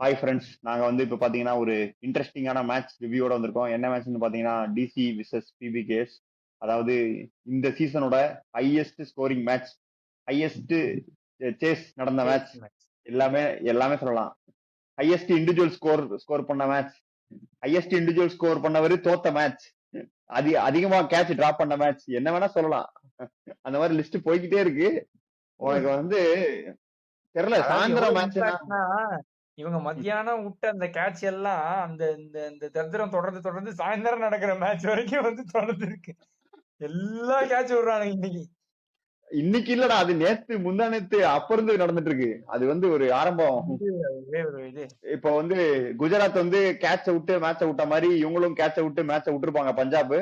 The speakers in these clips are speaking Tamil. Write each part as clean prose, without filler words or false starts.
ஹாய் ஃப்ரெண்ட்ஸ், நாங்க வந்து இப்ப பாத்தீங்கன்னா ஒரு இன்ட்ரெஸ்டிங்கான மேட்ச் ரிவ்யூவோட வந்திருக்கோம். என்ன மேட்ச்னு பாத்தீங்கன்னா டிசி விசஸ் பிபிகேஸ். அதாவது இந்த சீசனோட highest scoring match, highest chase நடந்த சேஸ் மேட்ச், மேட்ச். எல்லாமே எல்லாமே சொல்லலாம். ஹையஸ்ட் இண்டிவிஜுவல் ஸ்கோர் பண்ண மேட்ச், ஹையஸ்ட் இண்டிவிஜுவல் ஸ்கோர் பண்ணவரு தோத்த மேட்ச், அதிகமா கேட்ச் டிராப் பண்ண மேட்ச், என்ன வேணா சொல்லலாம். அந்த மாதிரி லிஸ்ட் போய்கிட்டே இருக்கு. உனக்கு வந்து தெரியல, அதாவது சாயந்தரம் எவ்வளவு மேட்ச்னா இம்பாக்ட்னா இவங்க மத்தியானம் விட்ட அந்த கேட்ச் எல்லாம் அந்த இந்த இந்த தந்திரம் தொடர்ந்து தொடர்ந்து சாயந்தரம் நடக்கிற மேட்ச் வரைக்கும் வந்து தொடர்ந்து இருக்கு. எல்லா கேட்ச் விடுறானுங்க இன்னைக்கு. இன்னைக்கு இல்லடா, அது நேத்து முந்தா நேத்து அப்ப இருந்து நடந்துட்டு இருக்கு. அது வந்து ஒரு ஆரம்பம். இது ஒரே ஒரு இது இப்ப வந்து குஜராத் வந்து கேட்ச விட்டு மேட்ச விட்ட மாதிரி இவங்களும் கேட்ச விட்டு மேட்ச விட்டுருப்பாங்க பஞ்சாப்.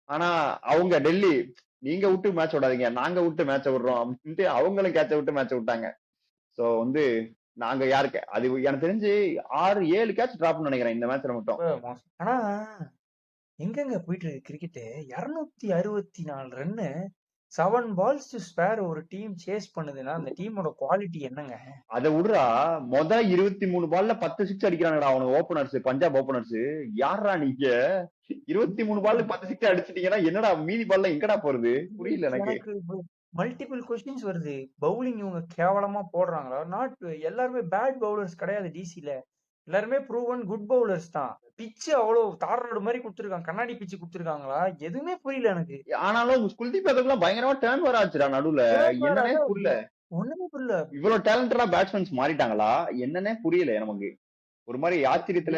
ஆனா அவங்க டெல்லி, நீங்க விட்டு மேட்ச் விடாதீங்க, நாங்க விட்டு மேட்ச விடுறோம் அப்படின்ட்டு அவங்களும் கேட்ச விட்டு மேட்ச விட்டாங்க. சோ வந்து நாங்க யாருக்கு அது எனக்கு தெரிஞ்சு 6-7 கேட்ச் டிராப் நினைக்கிறேன் இந்த மேட்ச்ல மட்டும். ரொம்ப மோசம். ஆனா எங்கெங்க போயிட்டு இருக்கு cricket? 264 run 7 balls to spare ஒரு டீம் சேஸ் பண்ணுதுன்னா அந்த டீமோட குவாலிட்டி என்னங்க? அதை விடுறா, 23 பால்ல 10 சிக்ஸ் அடிக்கிறாங்கடா அவனுக்கு ஓபனர்ஸ், பஞ்சாப் ஓபனர்ஸ். யாரா நீங்க 23 பால்ல 10 சிக்ஸ் அடிச்சிட்டீங்கன்னா என்னடா மீதி பால்ல எங்கடா போறது? புரியல எனக்கு. எனக்கு மல்டிபிள் கொஸ்டின்ஸ் வருது. பவுலிங் இவங்க கேவலமா போடுறாங்களா? நாட் எல்லாருமே பேட் பவுலர்ஸ் கிடையாது டிசில. எல்லாருமே ப்ரூவன் குட் பவுலர்ஸ் தான். பிட்ச் அவ்வளவு தார் ரோடு மாதிரி கொடுத்துருக்காங்க. கண்ணாடி பிட்ச் கொடுத்துருக்காங்களா? எதுவுமே புரியல எனக்கு. ஆனாலும் குல்தீப் யாதவ்லாம் பயங்கரமா டேர்ன் வர ஆச்சுடா நடுவுல. என்னன்னே புரியல. ஒண்ணுமே புரியல. இவ்வளவு டேலண்டடா பேட்ஸ்மேன்ஸ் மாறிட்டாங்களா? என்னன்னே புரியல நமக்கு. ஒரு மாதிரி ஆச்சரியத்துல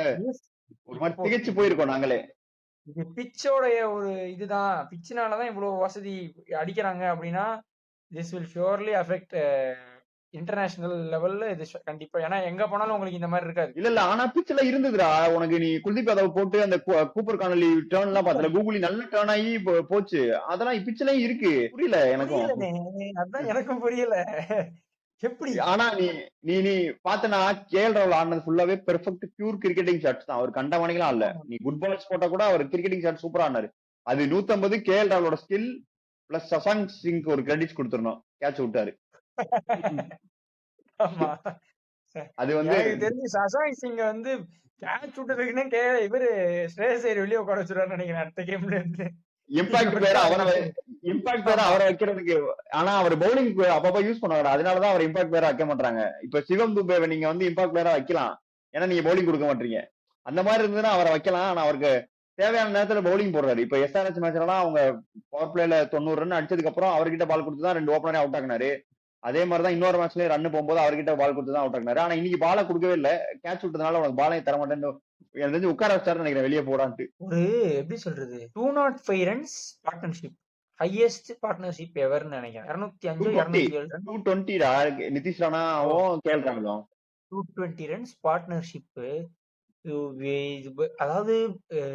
ஒரு மாதிரி இப்போ திகைச்சு இது போயிருக்கோம் நாங்களே. இது பிட்சோடைய ஒரு இதுதான். பிட்ச்னாலதான் இவ்வளவு வசதி அடிக்கிறாங்க அப்படின்னா this will surely affect international லெவல்ல இது கண்டிப்பா. ஏன்னா எங்க போனாலும் உங்களுக்கு இந்த மாதிரி இருக்காது. இல்ல ஆனா பிச்சுல இருந்ததுடா உனக்கு. நீ குல்தீப் யாதவ் போட்டு அந்த கூப்பர் கானலி டேர்ன் எல்லாம் பாத்தல, கூகுளி நல்ல டேர்ன் ஆகி போச்சு. அதெல்லாம் பிச்சுலயும் இருக்கு. புரியல எனக்கும். புரியலனே. அதான் எனக்கும் புரியல. எப்படி? ஆனா நீ நீ நீ பாத்தனா கேஎல் ராகுல் ஆடினது ஃபுல்லாவே பெர்ஃபெக்ட் பியூர் கிரிக்கெட்டிங் ஷாட்ஸ் தான். அவர் கண்டவனைகளும் இல்ல. நீ குட் பால்ஸ் போட்டா கூட அவர் கிரிக்கெட்டிங் ஷாட் சூப்பரா ஆனாரு. அது 150 கேஎல் ராகுலோட ஸ்கில் பிளஸ் சசாங்க் சிங்க்கு ஒரு கிரெடிட்ஸ் கொடுத்துடணும். கேட்ச் விட்டாரு. ஆமா. அது வந்து எனக்கு தெரிஞ்சு சசாங் சிங்க வந்து கேட்ச் விட்டதுக்குன்னே இவரு ஸ்ரேயஸ் ஐயர் வெளியே உட்கார வச்சிருவாரு நினைக்கிறேன் அடுத்த கேம்ல இருந்து. இம்பாக்ட் பேர அவரை வைக்கிறதுக்கு. ஆனா அவர் பவுலிங் அப்பப்ப யூஸ் பண்ணுவாரு. அதனாலதான் அவர் இம்பாக்ட் பேரா வைக்க மாட்டாங்க. இப்ப சிவம் துபேவை நீங்க வந்து இம்பாக்ட் பேரா வைக்கலாம், ஏன்னா நீங்க பவுலிங் கொடுக்க மாட்டீங்க. அந்த மாதிரி இருந்ததுன்னா அவரை வைக்கலாம். ஆனா அவருக்கு தேவையான நேரத்துல பவுலிங் போடுறாரு. இப்ப எஸ்ஆர்எச் மேட்ச்லாம் அவங்க பவர் பிளேல 90 ரன் அடிச்சதுக்கு அப்புறம் அவர்கிட்ட பால் கொடுத்துதான் 2 ஓப்பனரே அவுட் ஆகினாரு. அதே மாதிரிதான் இன்னொரு மேட்ச்லயும் ரன் போகும்போது அவர்கிட்ட பால் கொடுத்துதான் அவுட் ஆகினாரு. ஆனா இன்னைக்கு பாலை கொடுக்கவே இல்லை. கேட்ச் விட்டதுனால உனக்கு பாலையும் தர மாட்டேன்னு எனக்கு தெரிஞ்சு உட்கார வச்சாருன்னு நினைக்கிறேன் வெளியே போடான்ட்டு. ஒரு எப்படி சொல்றது 205 ரன்ஸ் பார்ட்னர்ஷிப், ஹையஸ்ட் பார்ட்னர்ஷிப் எவர்னு நினைக்கிறேன். 205 207 ரன் 220 நிதிஷ் ராணாவும் கேஎல் ராகுலும் 220 ரன்ஸ் பார்ட்னர்ஷிப். அதாவது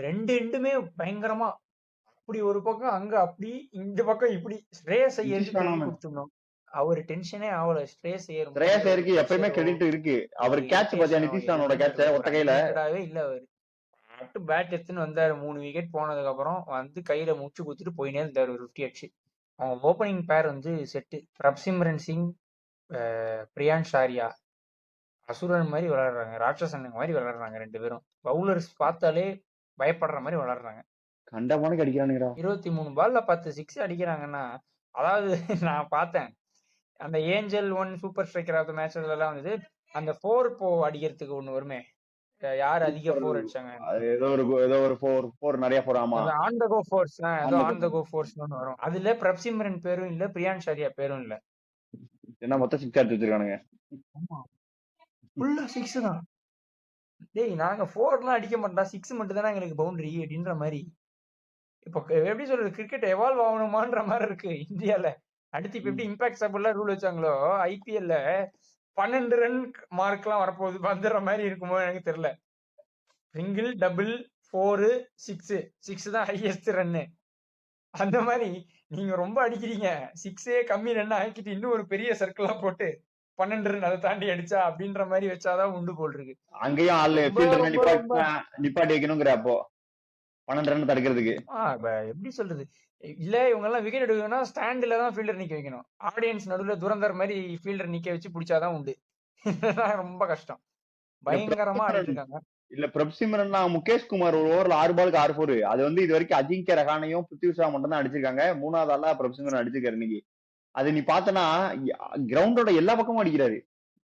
ரெண்டு எண்டுமே பயங்கரமா, அப்படி ஒரு பக்கம் அங்க அப்படி இந்த பக்கம் இப்படி. ஸ்ரேயஸ் ஐயருக்கு கிரெடிட் கொடுத்துடணும். அவர் டென்ஷனே ஆகல. ஸ்ரேயஸ் ஸ்ரேயஸருக்கு எப்பயுமே கிரெடிட் இருக்கு. அவர் கேட்ச் பாத்தியா நிதிஷ் ராணோட கேட்ச ஒத்த கையில இல்ல. அவர் பேட் எடுத்துன்னு வந்தாரு. 3 விக்கெட் போனதுக்கு அப்புறம் வந்து கையில முச்சு குத்துட்டு போயினே இருந்தாரு ஒரு 50 அடிச்சு. அவங்க ஓப்பனிங் பேர் வந்து செட்டு. பிரப்சிம்ரன் சிங், பிரியான்ஷ் ஆர்யா அசுரன் மாதிரி விளையாடுறாங்க. ராட்சசன் மாதிரி விளையாடுறாங்க ரெண்டு பேரும். பவுலர்ஸ் பார்த்தாலே பயப்படுற மாதிரி விளையாடுறாங்க. கண்டமானுக்கு அடிக்கிறானுங்கடா. 23 பால்ல 10 சிக்ஸ் அடிக்கிறாங்கன்னா, அதாவது நான் பார்த்தேன் அந்த Angel 1 super striker of the மேட்சஸ்ல எல்லாம் வந்து அந்த 4 அடிக்கிறதுக்கு ஒண்ணு வருமே, யார் அதிக 4 அடிச்சாங்க, ஏதோ ஒரு ஃபோர் நிறைய ஃபோர். ஆமா, ஆன் த கோ ஃபோர்ஸ். ஏதோ ஆன் த கோ ஃபோர்ஸ் ஒன்று வரும். அதுல பிரப்சிம்ரன் பேரும் இல்ல, பிரியான்ஷ் ஆர்யா பேரும் இல்ல. என்ன மொத்தம் சிக்ஸ் அடிச்சு வச்சிருக்கானுங்க. ஃபுல்லா 6 தான். டேய் நாங்க 4லாம் அடிக்க மாட்டோம், 6 மட்டும் தானே எங்களுக்கு பவுண்டரி அப்படின்ற மாதிரி. இப்போ எப்படி சொல்றது, கிரிக்கெட் எவால்வ் ஆகணுமான்ற மாதிரி இருக்கு இந்தியால. அடுத்து இப்ப எப்படி இம்பாக்ட் சபுல்லாம் ரூல் வச்சாங்களோ ஐபிஎல்ல 12 ரன் மார்க் எல்லாம் வரப்போகுது வந்துடுற மாதிரி இருக்குமோ எனக்கு தெரியல. சிங்கிள், டபுள், 4, 6 தான் ஹையஸ்ட் ரன்னு. அந்த மாதிரி நீங்க ரொம்ப அடிக்கிறீங்க, 6 கம்மி ரன் ஆக்கிட்டு இன்னும் ஒரு பெரிய சர்க்கிளா போட்டு 12 ரன் அதை தாண்டி அடிச்சா அப்படின்ற மாதிரி வச்சாதான் உண்டு போல் இருக்கு. அங்கேயும் ஆள் நிப்பாட்டி வைக்கணுங்கிற. அப்போ 12 ரன் தடுக்கிறதுக்கு எப்படி சொல்றது, இல்ல இவங்க எல்லாம் விக்கெட் எடுக்கணும்னா ஸ்டாண்ட்ல தான் ஃபீல்டர் நிக்க வைக்கணும். ஆடியன்ஸ் நடுவுல துரந்தர் மாதிரி ஃபீல்டர் நிக்க வச்சு பிடிச்சாதான் உண்டு. ரொம்ப கஷ்டம். இல்ல பயங்கரமா ஆடிட்டு இருக்காங்க. இல்ல பிரப்சிமரன் முகேஷ் குமார் ஒரு ஓவர்ல 6 பாலுக்கு 6 4. அது வந்து இது வரைக்கும் அஜிங்கிய ரஹானையும் பிருத்வி ஷா மட்டும் தான் அடிச்சிருக்காங்க. 3வது ஆளா பிரப்சிமரன் அடிச்சிருக்காரு இன்னைக்கு. அது நீ பார்த்தனா கிரவுண்டோட எல்லா பக்கமும் அடிக்கிறாரு.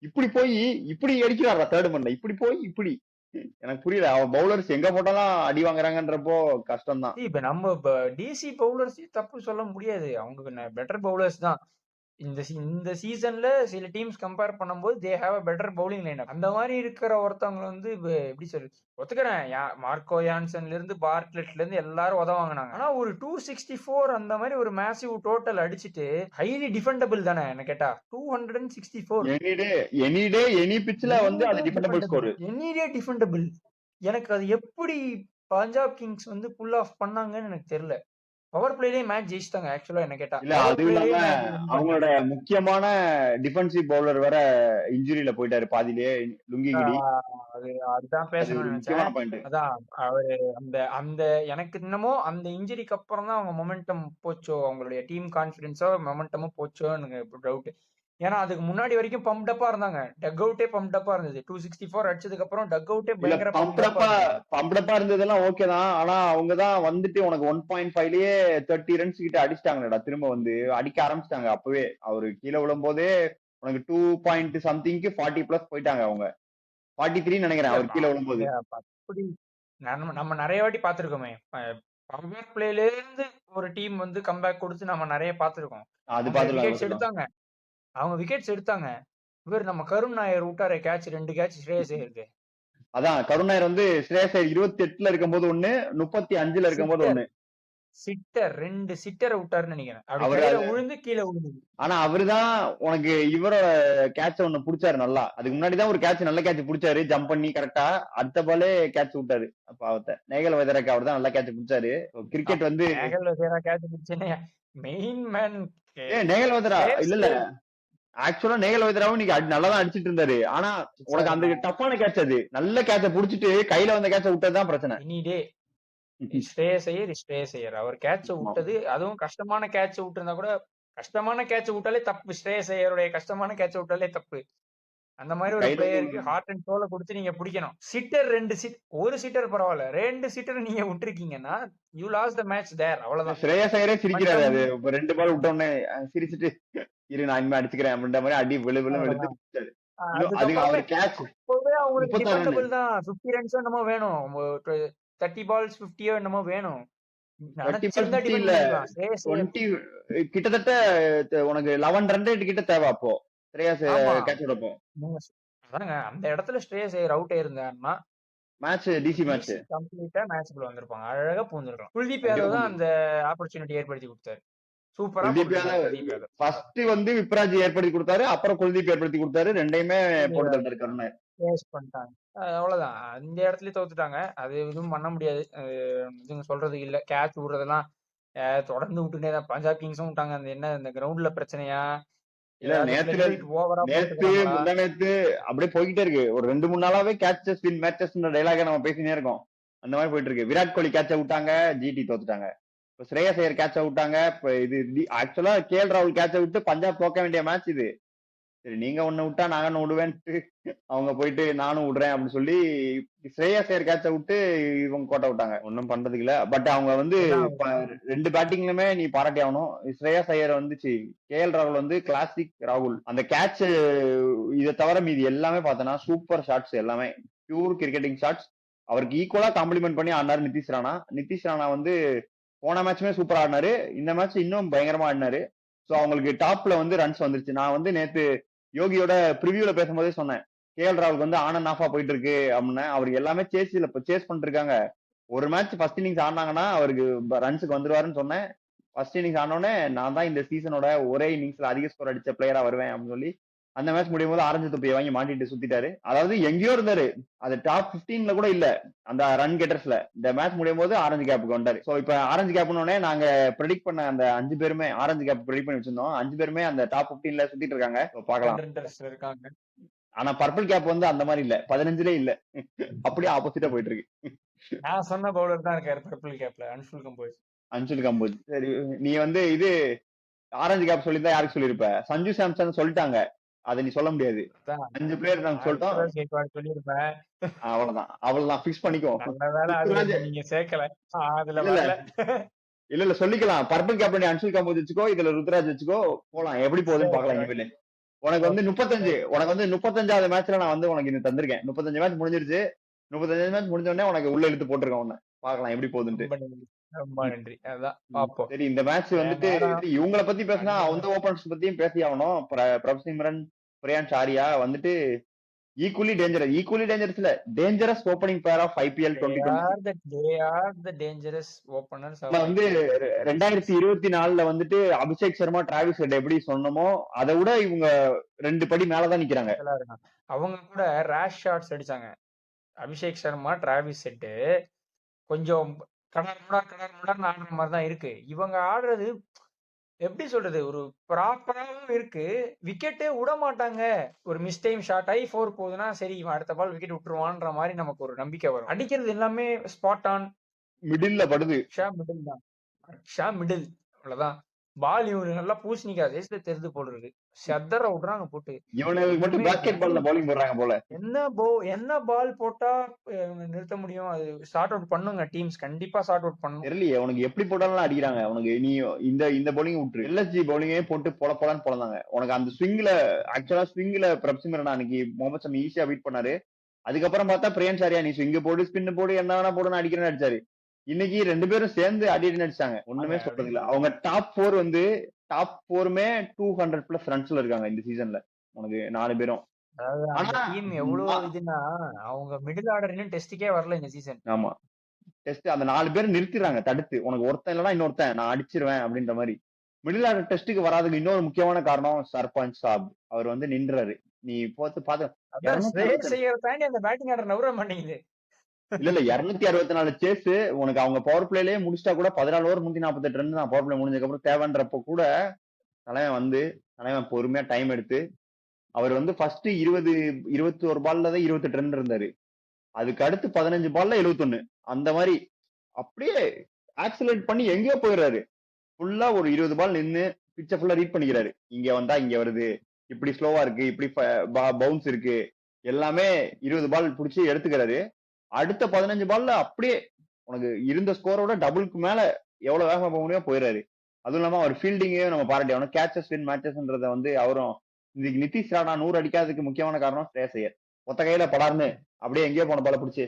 இப்படி போய் இப்படி அடிக்கிறாரா தேர்ட் மன்ல, இப்படி போய் இப்படி. எனக்கு புரியல. அவ பவுலர்ஸ் எங்க போட்டாலும் அடி வாங்குறாங்கன்றப்போ கஷ்டம் தான். இப்ப நம்ம டிசி பவுலர்ஸ் தப்பு சொல்ல முடியாது. அவங்க பெட்டர் பவுலர்ஸ் தான். இந்த சீசன்ல சில டீம்ஸ் கம்பேர் பண்ணும்போது they have a better bowling line. அந்த மாதிரி இருக்கிற ஒருத்தவங்க வந்து எப்படி சொல்றது, ஒத்துக்கிறேன். மார்க்கோ யான்சன்ல இருந்து பார்ட்லெட்ல இருந்து எல்லாரும் உதவாங்கினாங்க. ஆனா ஒரு 264 அந்த மாதிரி ஒரு மேசிவ் டோட்டல் அடிச்சுட்டு ஹைலி டிஃபெண்டபிள் தானே என்ன கேட்டா. 264 எனி டே எனி பிட்ச்ல வந்து அது defendable score. Any day defendable. எனக்கு அது எப்படி பஞ்சாப் கிங்ஸ் வந்து புல் ஆஃப் பண்ணாங்கன்னு எனக்கு தெரியல. பவர் பிளேலயே மேட்ச் ஜெயிச்சிட்டாங்க ஆக்சுவலா என்ன கேட்டா. இல்ல அதுவும் இல்லாம அவங்களோட முக்கியமான டிஃபென்சிவ் பவுலர் வேற இன்ஜுரியில போயிட்டாரு பாதியிலே, லுங்கிகிடி. அதுதான் பேசணும்னு முக்கியமான நினைச்சேன். பாயிண்ட். அதான் அவரு அந்த அந்த எனக்கு என்னமோ அந்த இன்ஜுரிக்கு அப்புறம் தான் அவங்க மொமெண்டம் போச்சோ, அவங்களுடைய டீம் கான்பிடன்ஸோ மொமெண்டமும் போச்சோ எனக்கு டவுட். ஏன்னா அதுக்கு முன்னாடி வரைக்கும் பம்ப்டப்பா இருந்தாங்க. டக் அவுட்டே பம்ப்டப்பா இருந்தது. 264 அடிச்சதுக்கு அப்புறம் டக் அவுட்டே பயங்கர பம்ப்டப்பா இருந்ததெல்லாம் ஓகே தான். ஆனா அவங்க தான் வந்துட்டு உனக்கு 1.5லயே 30 ரன்ஸ் கிட்ட அடிச்சிட்டாங்கடா. திரும்ப வந்து அடிக்க ஆரம்பிச்சிட்டாங்க. அப்பவே அவரு கீழே விழும் போதே உனக்கு 2 பாயிண்ட் சம்திங்க்கு 40 பிளஸ் போயிட்டாங்க. அவங்க 43 நினைக்கிறேன் அவர் கீழே விழும்போது. அப்படி நம்ம நிறைய வாட்டி பாத்துருக்கோமே. பவர் பிளேல இருந்து ஒரு டீம் வந்து கம்பேக் கொடுத்து நம்ம நிறைய பாத்துருக்கோம். அது விக்கெட்ஸ் எடுத்தாங்க. அவங்க விக்கெட்ஸ் எடுத்தாங்க. இவர் நம்ம கருண் நாயர் விட்டாரு கேட்ச், 2 கேட்ச் ஸ்ரேயஸ் ஐயருக்கு. அதான் கருண் நாயர் வந்து ஸ்ரேயஸ் ஐயர் 28ல இருக்கும்போது ஒண்ணு, 35ல இருக்கும்போது ஒண்ணு. சிட்டர் 2 சிட்டரை விட்டாருன்னு நினைக்கிறேன். அவர் விழுந்து கீழே விழுந்தது. ஆனா அவருதான் உனக்கு இவரோட கேட்ச ஒண்ணு புடிச்சாரு நல்லா. அதுக்கு முன்னாடிதான் ஒரு கேட்ச் நல்ல கேட்ச் புடிச்சாரு, ஜம்ப் பண்ணி கரெக்டா அடுத்த பாலே கேட்ச் விட்டாரு. பாவத்தை நேகல் வைதராக்கு அவர் தான் நல்ல கேட்ச் புடிச்சாரு. கிரிக்கெட் வந்து நேகல் வைதரா கேட்ச் பிடிச்சேனே மெயின் மேன். நேகல் வைதரா இல்ல ஆக்சுவலா நேகல் வைதராவும் நீங்க நல்லாதான் அடிச்சிட்டு இருந்தாரு. ஆனா உனக்கு அந்த டஃப்பான கேட்ச், அது நல்ல கேட்ச புடிச்சிட்டு கையில வந்த கேட்ச விட்டதுதான் பிரச்சனை. இனிடே ஸ்ரேயஸ் ஐயர் அவர் கேட்ச விட்டது, அதுவும் கஷ்டமான கேட்ச விட்டுருந்தா கூட, கஷ்டமான கேட்ச விட்டாலே தப்பு. ஸ்ரேயஸ் ஐயருடைய கஷ்டமான கேட்ச விட்டாலே தப்பு. அந்த மாதிரி ஒரு பிளேயருக்கு ஹார்ட் அண்ட் சோலை கொடுத்து நீங்க பிடிக்கணும். சிட்டர் 2 ஒரு சிட்டர் பரவாயில்ல, 2 சிட்டர் நீங்க விட்டுருக்கீங்கன்னா யூ லாஸ் த மேட்ச் தேர். அவ்வளவுதான். ஸ்ரேயஸ் ஐயரே சிரிக்கிறாரு. அது 2 பால் விட்ட உடனே சிரிச்சிட்டு இரு நான் இனிமே அடிச்சுக்கிறேன் அப்படின்ற மாதிரி அடி விழு எடுத்து பிடிச்சாரு. அவர் கேட்ச் அவங்களுக்கு டிபெண்டபிள் தான். 50 ரன்ஸ் என்னமோ வேணும், 30 பால்ஸ் 50 என்னமோ வேணும். கிட்டத்தட்ட உனக்கு 11 ரன் ரேட் கிட்ட தேவை அப்போ ஸ்ரேயஸ் கேட்ச் விடப்போ. அதாங்க அந்த இடத்துல ஸ்ரேயஸ் ஐயர் அவுட் ஆயிருந்தாருன்னா மேட்ச் டிசி மேட்ச் கம்ப்ளீட்டா மேட்ச்க்குள்ள வந்திருப்பாங்க. அழகா பூந்திருக்கலாம். குல்தீப் யாதவ் தான் அந்த ஆப்பர்ச்சுனிட்டி ஏற்படுத்தி கொடுத்தாரு. சூப்பரா. குல்தீப் யாதவ் ஃபர்ஸ்ட் வந்து விப்ராஜ் ஏற்படுத்தி கொடுத்தாரு, அப்புறம் குல்தீப் ஏற்படுத்தி கொடுத்தாரு. ரெண்டையுமே போட்டு தந்திருக்காரு. பண்ணிட்டாங்க. அவ்வளவுதான். இந்த இடத்துலயே தோத்துட்டாங்க. அது எதுவும் பண்ண முடியாது. இதுங்க சொல்றதுக்கு இல்ல. கேட்ச் விடுறதெல்லாம் தொடர்ந்து விட்டுட்டே தான். பஞ்சாப் கிங்ஸும் விட்டாங்க. அந்த என்ன இந்த கிரவுண்ட்ல பிரச்சனையா இல்ல நேத்து அப்படியே போய்கிட்டே இருக்கு. ஒரு 2-3 நாளாவே கேட்சஸ் வின் மேட்சஸ் டைலாக நம்ம பேசினே இருக்கோம். அந்த மாதிரி போயிட்டு இருக்கு. விராட் கோலி கேட்ச விட்டாங்க, ஜிடி தோத்துட்டாங்க. இப்ப ஸ்ரேயஸ் ஐயர் கேட்ச விட்டாங்க. இப்ப இது ஆக்சுவலா கேஎல் ராகுல் கேட்ச விட்டு பஞ்சாப் தோக்க வேண்டிய மேட்ச் இது. சரி நீங்க ஒண்ணு விட்டா நாங்க ஒண்ணு விடுவேன்ட்டு அவங்க போயிட்டு நானும் விடுறேன் அப்படின்னு சொல்லி ஸ்ரேயஸ் ஐயர் கேட்ச விட்டு இவங்க கோட்டை விட்டாங்க. ஒன்னும் பண்றதுக்கு இல்ல. பட் அவங்க வந்து 2 பேட்டிங்லுமே நீ பாராட்டி ஆகணும். ஸ்ரேயஸ் ஐயர் வந்துச்சு, கேஎல் ராகுல் வந்து கிளாசிக் ராகுல். அந்த கேட்ச் இதை தவிர மீதி எல்லாமே பார்த்தோன்னா சூப்பர் ஷாட்ஸ், எல்லாமே பியூர் கிரிக்கெட்டிங் ஷாட்ஸ். அவருக்கு ஈக்குவலா காம்ப்ளிமெண்ட் பண்ணி ஆடினாரு நிதிஷ் ராணா வந்து போன மேட்சுமே சூப்பரா ஆடினாரு. இந்த மேட்ச் இன்னும் பயங்கரமா ஆடினாரு. சோ அவங்களுக்கு டாப்ல வந்து ரன்ஸ் வந்துருச்சு. நான் வந்து நேத்து யோகியோட ப்ரிவியூல பேசும்போதே சொன்னேன், கேஎல் ராகுலுக்கு வந்து ஆன் அண்ட் ஆஃபா போயிட்டு இருக்கு அப்படின்னு. அவருக்கு எல்லாமே சேஸ் பண்ணிட்டு இருக்காங்க. ஒரு மேட்ச் ஃபர்ஸ்ட் இன்னிங்ஸ் ஆடினாங்கன்னா அவருக்கு ரன்ஸுக்கு வந்துருவாருன்னு சொன்னேன். ஃபர்ஸ்ட் இன்னிங்ஸ் ஆனோடனே நான் தான் இந்த சீசனோட ஒரே இன்னிங்ஸ்ல அதிக ஸ்கோர் அடிச்ச பிளேயரா வருவேன் அப்படின்னு சொல்லி அந்த மேட்ச் முடியும் போது ஆரஞ்சு தொப்பியை வாங்கி மாட்டிட்டு சுத்திட்டாரு. அதாவது எங்கேயோ இருந்தாரு, அது டாப் 15ல கூட இல்ல அந்த ரன் கெட்டர்ஸ்ல. இந்த மேட்ச் முடியும் போது ஆரஞ்சு கேப்புக்கு வந்தாரு. சோ இப்ப ஆரஞ்சு கேப்னோடனே நாங்க ப்ரெடிக்ட் பண்ண அந்த 5 பேருமே ஆரஞ்சு கேப் ப்ரெடிக்ட் பண்ணி வச்சிருந்தோம். 5 பேருமே அந்த டாப் 15ல சுத்திட்டு இருக்காங்க. பாக்கலாம். ஆனா பர்பிள் கேப் வந்து அந்த மாதிரி இல்ல, 15லே இல்ல, அப்படியே ஆப்போசிட்டா போயிட்டு இருக்கு. நான் சொன்ன பவுலர் தான் இருக்காரு பர்பிள் கேப்ல, அன்சுல் கம்போஜ். சரி நீ வந்து இது ஆரஞ்சு கேப் சொல்லியிருந்தா யாருக்கு சொல்லியிருப்ப? சஞ்சு சாம்சன் சொல்லிட்டாங்க. அதை நீ சொல்ல முடியாது. 5 பிளேயர் நாங்க சொல்லிட்டோம், சொல்லிருப்பேன். அவ்வளவுதான் பிக்ஸ் பண்ணிக்கோ. நல்ல வேலை அதுல நீங்க சேர்க்கல, அதுல வரல. இல்ல சொல்லிக்கலாம், பர்பிள் கேப்டன் அன்சுல் காம்போஸ் வச்சுக்கோ, இதுல ருத்ராஜ் வச்சுக்கோ, போலாம். எப்படி போகுதுன்னு பாக்கலாம். இனிமேல் உனக்கு வந்து 35வது மேட்ச்ல நான் வந்து உனக்கு இது தந்திருக்கேன். 35 மேட்ச் முடிஞ்சிருச்சு. 35 மேட்ச் முடிஞ்ச உடனே உனக்கு உள்ள இழுத்து போட்டிருக்கேன் உன்ன. பாக்கலாம் எப்படி போகுதுன்ட்டு. ரொம்ப நன்றி. அதான் பாப்போம். சரி, இந்த மேட்ச் வந்துட்டு இவங்கள பத்தி பேசினா வந்து ஓபனர்ஸ் பத்தியும் பேசி ஆகணும். பிரப்சிம்ரன், பிரியான்ஷ் ஆரியா வந்துட்டு ஈக்குவலி டேஞ்சரஸ் இல்ல, dangerous opening pair of IPL 2020. வந்து 2024 வந்துட்டு அபிஷேக் சர்மா, டிராவிஸ் ஹெட் எப்படி சொன்னமோ அதை விட இவங்க 2 படி மேலதான் நிக்கிறாங்க. அவங்க கூட ரேஷ் ஷாட்ஸ் அடிச்சாங்க. அபிஷேக் சர்மா, டிராவிஸ் ஹெட் கொஞ்சம் கடற்முடான்னு ஆடுற மாதிரிதான் இருக்கு. இவங்க ஆடுறது எப்படி சொல்றது, ஒரு ப்ராப்பராவும் இருக்கு. விக்கெட்டே விட மாட்டாங்க. ஒரு மிஸ் டைம் ஷாட் ஆகி 4 போகுதுன்னா சரி, இவன் அடுத்த பால் விக்கெட் விட்டுருவான்ற மாதிரி நமக்கு ஒரு நம்பிக்கை வரும். அடிக்கிறது எல்லாமே ஸ்பாட் ஆன், மிடில்ல படுது. மிடில் அவ்வளவுதான். பால் இவங்க நல்லா பூசணிக்கா தேசத்துல தெரிந்து போடுறது, செதற விடுறாங்க போட்டு. இவனுக்கு மட்டும் பாஸ்கெட் பால்ல பவுலிங் போடுறாங்க போல. என்ன பால் போட்டா நிறுத்த முடியும்? அது சார்ட் அவுட் பண்ணுங்க, டீம்ஸ் கண்டிப்பா சார்ட் அவுட் பண்ணும். தெரியலையே உனக்கு எப்படி போட்டாலும் அடிக்கிறாங்க. உனக்கு நீ இந்த பவுலிங் விட்டுரு, எல்எஸ்ஜி பவுலிங்கே போட்டு போலான்னு போலதாங்க. உனக்கு அந்த ஸ்விங்ல பிரப்சிமரன் அன்னைக்கு முகமது ஷமி ஈஸியா பீட் பண்ணாரு. அதுக்கப்புறம் பார்த்தா பிரியன்ஷ் ஆரியா நீ ஸ்விங்க போடு, ஸ்பின் போடு, என்ன வேணா போடுன்னு அடிக்கிறேன்னு அடிச்சாரு. இன்னைக்கு 2 பேரும் சேர்ந்து அடிட்டு அடிச்சாங்க. ஒண்ணுமே சொல்றது இல்ல. அவங்க டாப் 4மே 200+ ரன்ஸ்ல இருக்காங்க இந்த சீசன்ல. உனக்கு 4 பேரும். எவ்வளவு இதுன்னா அவங்க மிடில் ஆர்டர் இன்னும் டெஸ்டுக்கே வரல இந்த சீசன். ஆமா, டெஸ்ட் அந்த 4 பேரும் நிறுத்திடுறாங்க தடுத்து. உனக்கு ஒருத்தன் இல்லனா இன்னொருத்தன் நான் அடிச்சிருவேன் அப்படின்ற மாதிரி. மிடில் ஆர்டர் டெஸ்ட்டுக்கு வராதுக்கு இன்னொரு முக்கியமான காரணம் சர்பஞ்ச் சாப். அவர் வந்து நின்றாரு. நீ பாத்து அந்த பேட்டிங் ஆர்டர் நவர மாட்டேங்குது. இல்ல 264 சேஸ் உனக்கு அவங்க பவர் பிளேலயே முடிச்சிட்டா கூட 14 ஓவர் 148 ரன் தான் பவர் பிளே முடிஞ்சதுக்கு அப்புறம் தேவைன்றப்ப கூட தலைவன் பொறுமையா டைம் எடுத்து அவர் வந்து ஃபர்ஸ்ட் 21 பால்ல தான் 28 ரன் இருந்தாரு. அதுக்கு அடுத்து 15 பால்ல 71. அந்த மாதிரி அப்படியே ஆக்சிலேட் பண்ணி எங்கேயோ போயிடுறாரு. ஃபுல்லா ஒரு 20 பால் நின்னு பிச்சை ஃபுல்லா ரீட் பண்ணிக்கிறாரு. இங்க வந்தா இங்க வருது, இப்படி ஸ்லோவா இருக்கு, இப்படி பவுன்ஸ் இருக்கு, எல்லாமே 20 பால் பிடிச்சி எடுத்துக்கிறாரு. அடுத்த 15 பால்ல அப்படியே உனக்கு இருந்த ஸ்கோரோட டபுளுக்கு மேல எவ்வளவு வேகமா போக முடியும் போயிடுறாரு. அதுவும் இல்லாம அவர் ஃபீல்டிங்கையும் நம்ம பாராட்டி ஆகணும். கேச்சஸ் வின் மேட்சஸ்ன்றத வந்து அவரும் இன்னைக்கு நிதிஷ் ராணா 100 அடிக்காததுக்கு முக்கியமான காரணம் ஸ்ரேயஸ் ஐயர். ஒத்த கையில படாருன்னு அப்படியே எங்கேயோ போன பால பிடிச்சி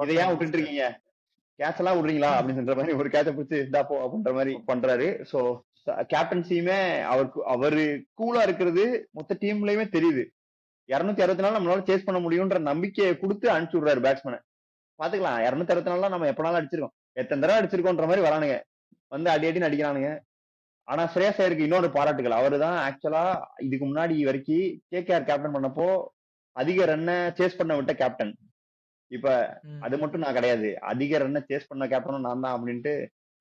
இதை ஏன் விட்டுட்டு இருக்கீங்க, கேட்ச் எல்லாம் விடுறீங்களா அப்படின்னு சொல்ற மாதிரி ஒரு கேட்ச பிடிச்சி போ அப்படின்ற மாதிரி பண்றாரு. சோ கேப்டன்சியுமே அவரு கூலா இருக்கிறது மொத்த டீம்லயுமே தெரியுது. 264 நம்மளால சேஸ் பண்ண முடியும்ன்ற நம்பிக்கையை கொடுத்து அனுப்பிச்சு விடுறாரு பேட்ஸ்மேனை. பாத்துக்கலாம், 264 நம்ம எப்பனாலும் அடிச்சிருக்கோம், எத்தனை தடவை அடிச்சிருக்கோன்ற மாதிரி வரானுங்க, வந்து அடின்னு அடிக்கிறானுங்க. ஆனா ஸ்ரேயஸ் ஐயருக்கு இன்னொரு பாராட்டுகள். அவரு தான் ஆக்சுவலா இதுக்கு முன்னாடி வரைக்கும் கேகேஆர் கேப்டன் பண்ணப்போ அதிக ரன்னை சேஸ் பண்ண விட்ட கேப்டன். இப்ப அது மட்டும் நான் கிடையாது, அதிக ரன்னை சேஸ் பண்ண கேப்டனும் நான் தான் அப்படின்ட்டு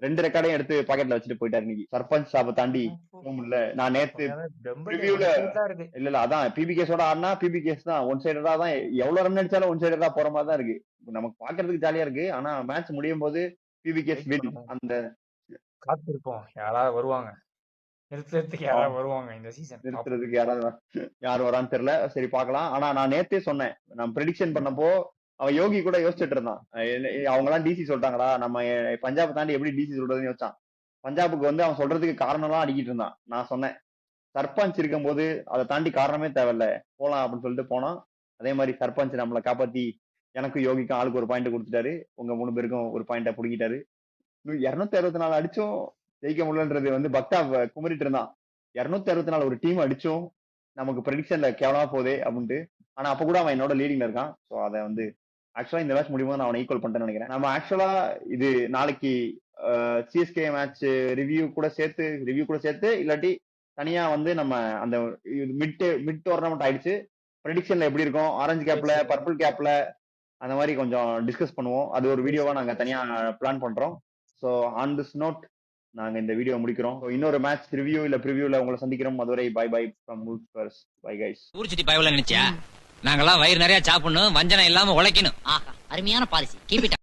2 ரெக்கார்டையும் எடுத்து பாக்கெட்ல வச்சுட்டு போயிட்டாரு. இன்னைக்கு சர்பஞ்ச் சாப்பை தாண்டி இல்ல. நான் நேத்து ரிவ்யூல இல்ல அதான் பிபிகேஸோட ஆடினா பிபிகேஸ் தான் ஒன் சைடரா தான், எவ்வளவு ரன் அடிச்சாலும் ஒன் சைடரா போற மாதிரி தான் இருக்கு. நமக்கு பாக்குறதுக்கு ஜாலியா இருக்கு. ஆனா மேட்ச் முடியும் போது பிபிகேஸ் வின். அந்த காத்திருப்போம் யாராவது வருவாங்க நிறுத்துறதுக்கு, யாராவது வருவாங்க இந்த சீசன் நிறுத்துறதுக்கு, யார் வரான்னு தெரியல. சரி பாக்கலாம். ஆனா நான் நேத்தே சொன்னேன், நான் ப்ரெடிக்ஷன் பண்ணப்போ அவன் யோகி கூட யோசிச்சுட்டு இருந்தான். அவங்க எல்லாம் டிசி சொல்லிட்டாங்களா, நம்ம பஞ்சாப் தாண்டி எப்படி டிசி சொல்றதுன்னு யோசிச்சான். பஞ்சாபுக்கு வந்து அவன் சொல்றதுக்கு காரணம் எல்லாம் அடிக்கிட்டு இருந்தான். நான் சொன்னேன் சர்பஞ்ச் இருக்கும் போது அதை தாண்டி காரணமே தேவையில்ல, போலாம் அப்படின்னு சொல்லிட்டு போனான். அதே மாதிரி சர்பஞ்ச் நம்மளை காப்பாத்தி எனக்கும் யோகிக்கும் ஆளுக்கு ஒரு பாயிண்ட் கொடுத்துட்டாரு. உங்க 3 பேருக்கும் ஒரு பாயிண்ட புடிக்கிட்டாரு. 264 அடிச்சும் ஜெயிக்க முடியலன்றது வந்து பக்தா குமரிட்டு இருந்தான். 264 ஒரு டீம் அடிச்சும் நமக்கு ப்ரெடிக்ஷன்ல கேவலமா போதே அப்படின்ட்டு. ஆனா அப்ப கூட அவன் என்னோட லீடிங்ல இருக்கான். ஸோ அதை வந்து ஆக்சுவலா இந்த மேட்ச் முடியும் நான் அவனை ஈக்குவல் பண்ணிட்டேன்னு நினைக்கிறேன். நம்ம ஆக்சுவலா இது நாளைக்கு சிஎஸ்கே மேட்ச் ரிவ்யூ கூட சேர்த்து இல்லாட்டி தனியா வந்து நம்ம அந்த மிட் டோர்னமெண்ட் ஆயிடுச்சு, ப்ரெடிக்ஷன்ல எப்படி இருக்கும், ஆரஞ்சு கேப்ல பர்பிள் கேப்ல அந்த மாதிரி கொஞ்சம் டிஸ்கஸ் பண்ணுவோம். அது ஒரு வீடியோவா நாங்க தனியா பிளான் பண்றோம். ஸோ ஆன் திஸ் நோட் நாங்க இந்த வீடியோ முடிக்கிறோம். இன்னொரு மேட்ச் ரிவ்யூ இல்ல ப்ரிவியூல உங்களை சந்திக்கிறோம். அதுவரை bye from Woolfers. Bye guys. ஊர் சுத்தி பயவல நினைச்சியா? நாங்கெல்லாம் வயிறு நிறைய சாப்பிடணும், வஞ்சனம் இல்லாம உழைக்கணும். ஆஹா, அருமையான பாலிசி. Keep it